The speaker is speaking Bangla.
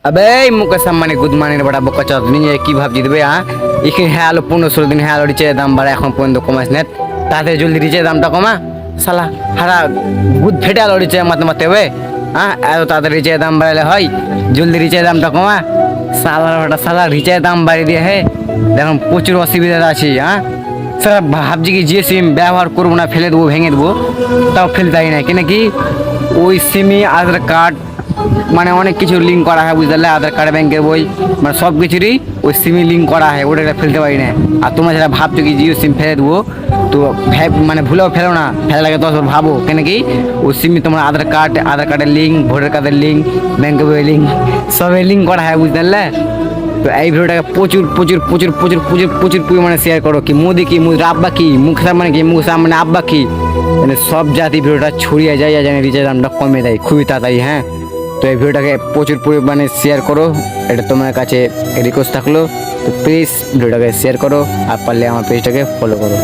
अबे मुकेश अम्बानी गुड मॉर्निंग बड़ा बक्का चात নিয়ে কি ভাবছি দেবে হ্যাঁ এখানে হ্যাঁ আলো 15-16 দিন হ্যাঁ আলো রিচার্জের দাম বাড়ে এখন পর্যন্ত কমাস না তাতে জলদি রিচার্জের দামটা কমা শালা হারা গুদ ফেটে আলো রিচার্জ মারতে মারতে হবে হ্যাঁ এত তাড়াতাড়ি রিচার্জের দাম বাড়ালে হয় জলদি রিচার্জের দামটা কমা শালা রিচার্জের দাম বাড়িয়ে দিয়ে হে দেখুন প্রচুর অসুবিধা আছে হ্যাঁ স্যার ভাবছি কি জিও সিম ব্যবহার করবো না ফেলে দেবো ভেঙে দেবো তাও ফেলতে হয় না কেন কি ওই সিমই আধার কার্ড মানে অনেক কিছু লিঙ্ক করা হয় বুঝতে পারলে আধার কার্ড ব্যাংকের বই মানে সব কিছুরই ওই সিমই লিঙ্ক করা হয় ওটা ফেলতে পারি না আর তোমরা যারা ভাবছো কি জিও সিম ফেলে দেবো তো মানে ভুলেও ফেলো না ফেলার আগে 10 বার ভাবো কেন কি ওই সিমই তোমার আধার কার্ডের লিঙ্ক ভোটার কার্ডের লিঙ্ক ব্যাংকের বই লিঙ্ক সবই লিঙ্ক করা হয় বুঝতে পারলে তো এই ভিডিওটাকে প্রচুর প্রচুর প্রচুর প্রচুর প্রচুর প্রচুর পরিমাণে শেয়ার করো কি মোদি কি মোদির আব্বা কি মুখের সামনে কি মুখের সামনে আব্বা কি মানে সব জাতি ভিডিওটা ছড়িয়ে যায় যেন রিচার্জ দামটা কমে দেয় খুবই তাড়াতাড়ি হ্যাঁ তো এই ভিডিওটাকে প্রচুর পরিমাণে শেয়ার করো এটা তোমার কাছে রিকোয়েস্ট থাকলো তো প্লিজ ভিডিওটাকে শেয়ার করো আর পারলে আমার পেজটাকে ফলো করো।